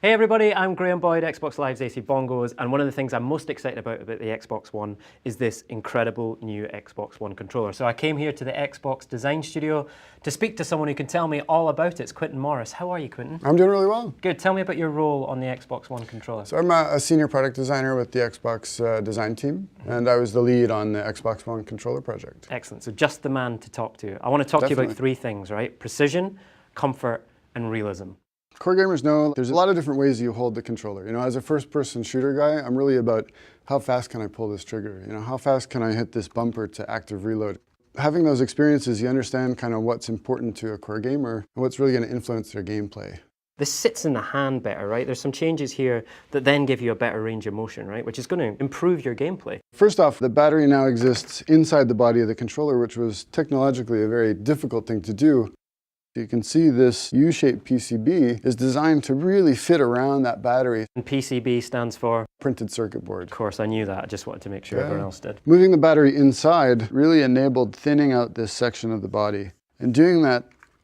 Hey everybody, I'm Graham Boyd, Xbox Live's AC Bongos, and one of the things I'm most excited about the Xbox One is this incredible new Xbox One controller. So I came here to the Xbox Design Studio to speak to someone who can tell me all about it. It's Quinton Morris. How are you, Quinton? I'm doing really well. Good. Tell me about your role on the Xbox One controller. So I'm a senior product designer with the Xbox design team, and I was the lead on the Xbox One controller project. Excellent. So just the man to talk to. I want to talk to you about three things, right? Precision, comfort, and realism. Core gamers know there's a lot of different ways you hold the controller. You know, as a first-person shooter guy, I'm really about how fast can I pull this trigger? You know, how fast can I hit this bumper to active reload? Having those experiences, you understand kind of what's important to a core gamer and what's really going to influence their gameplay. This sits in the hand better, right? There's some changes here that then give you a better range of motion, right? Which is going to improve your gameplay. First off, the battery now exists inside the body of the controller, which was technologically a very difficult thing to do. You can see this U-shaped PCB is designed to really fit around that battery. And PCB stands for? Printed circuit board. Of course, I knew that. I just wanted to make sure everyone else did. Moving the battery inside really enabled thinning out this section of the body. And doing that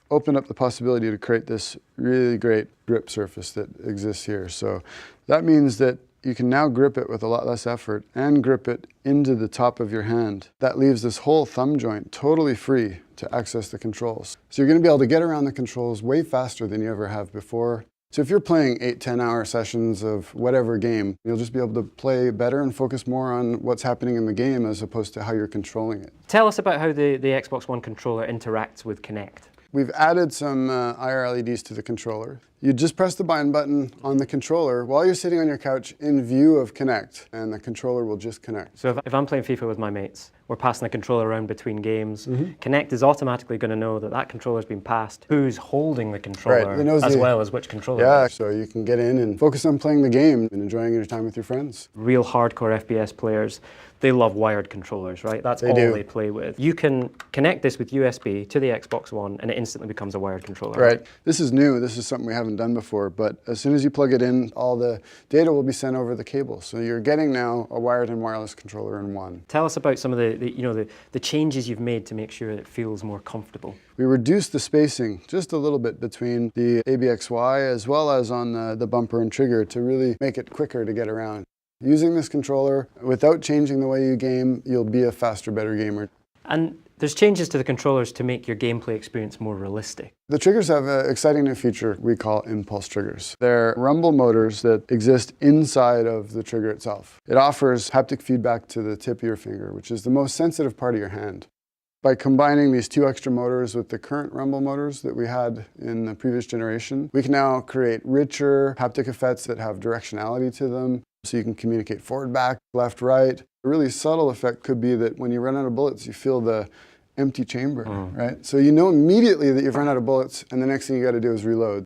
opened up the possibility to create this really great grip surface that exists here. So that means that you can now grip it with a lot less effort and grip it into the top of your hand. That leaves this whole thumb joint totally free to access the controls. So you're going to be able to get around the controls way faster than you ever have before. So if you're playing 8-10 hour sessions of whatever game, you'll just be able to play better and focus more on what's happening in the game as opposed to how you're controlling it. Tell us about how the Xbox One controller interacts with Kinect. We've added some IR LEDs to the controller. You just press the bind button on the controller while you're sitting on your couch in view of Kinect, and the controller will just connect. So if I'm playing FIFA with my mates, we're passing the controller around between games, Kinect is automatically going to know that that controller's been passed, who's holding the controller, as well as which controller. Yeah, so you can get in and focus on playing the game and enjoying your time with your friends. Real hardcore FPS players, they love wired controllers, right? That's all they play with. You can connect this with USB to the Xbox One and it instantly becomes a wired controller. Right. This is new. This is something we haven't done before, but as soon as you plug it in, all the data will be sent over the cable. So you're getting now a wired and wireless controller in one. Tell us about some of the changes you've made to make sure it feels more comfortable. We reduced the spacing just a little bit between the ABXY as well as on the bumper and trigger to really make it quicker to get around. Using this controller, without changing the way you game, you'll be a faster, better gamer. And there's changes to the controllers to make your gameplay experience more realistic. The triggers have an exciting new feature we call impulse triggers. They're rumble motors that exist inside of the trigger itself. It offers haptic feedback to the tip of your finger, which is the most sensitive part of your hand. By combining these two extra motors with the current rumble motors that we had in the previous generation, we can now create richer haptic effects that have directionality to them. So you can communicate forward, back, left, right. A really subtle effect could be that when you run out of bullets, you feel the empty chamber, right? So you know immediately that you've run out of bullets, and the next thing you got to do is reload.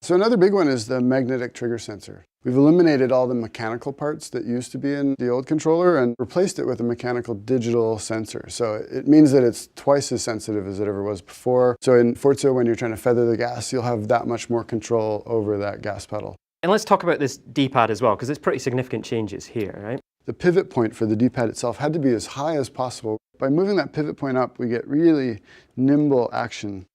So another big one is the magnetic trigger sensor. We've eliminated all the mechanical parts that used to be in the old controller and replaced it with a mechanical digital sensor. So it means that it's twice as sensitive as it ever was before. So in Forza, when you're trying to feather the gas, you'll have that much more control over that gas pedal. And let's talk about this D-pad as well, because it's pretty significant changes here, right? The pivot point for the D-pad itself had to be as high as possible. By moving that pivot point up, we get really nimble action.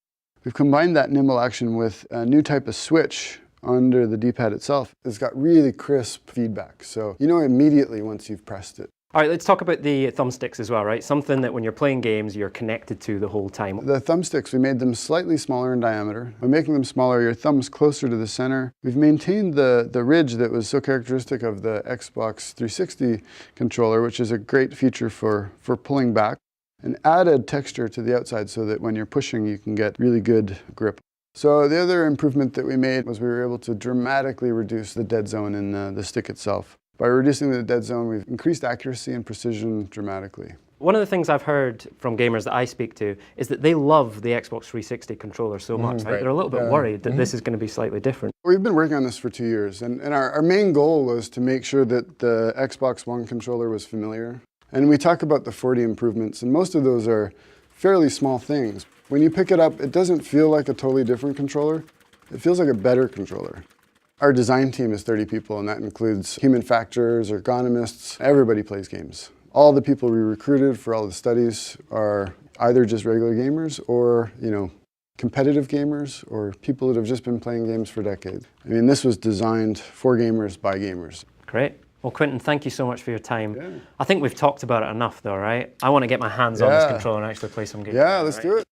We've combined that nimble action with a new type of switch under the D-pad itself. It's got really crisp feedback, so you know immediately once you've pressed it. All right, let's talk about the thumbsticks as well, right? Something that when you're playing games, you're connected to the whole time. The thumbsticks, we made them slightly smaller in diameter. By making them smaller, your thumb's closer to the center. We've maintained the ridge that was so characteristic of the Xbox 360 controller, which is a great feature for pulling back, and added texture to the outside so that when you're pushing, you can get really good grip. So the other improvement that we made was we were able to dramatically reduce the dead zone in the stick itself. By reducing the dead zone, we've increased accuracy and precision dramatically. One of the things I've heard from gamers that I speak to is that they love the Xbox 360 controller so much. Right? They're a little bit worried that this is going to be slightly different. We've been working on this for 2 years, and our main goal was to make sure that the Xbox One controller was familiar. And we talk about the 40 improvements, and most of those are fairly small things. When you pick it up, it doesn't feel like a totally different controller. It feels like a better controller. Our design team is 30 people, and that includes human factors, ergonomists. Everybody plays games. All the people we recruited for all the studies are either just regular gamers or, competitive gamers or people that have just been playing games for decades. I mean, this was designed for gamers by gamers. Great. Well, Quentin, thank you so much for your time. Yeah. I think we've talked about it enough though, right? I want to get my hands on this controller and actually play some games. Yeah, let's do it.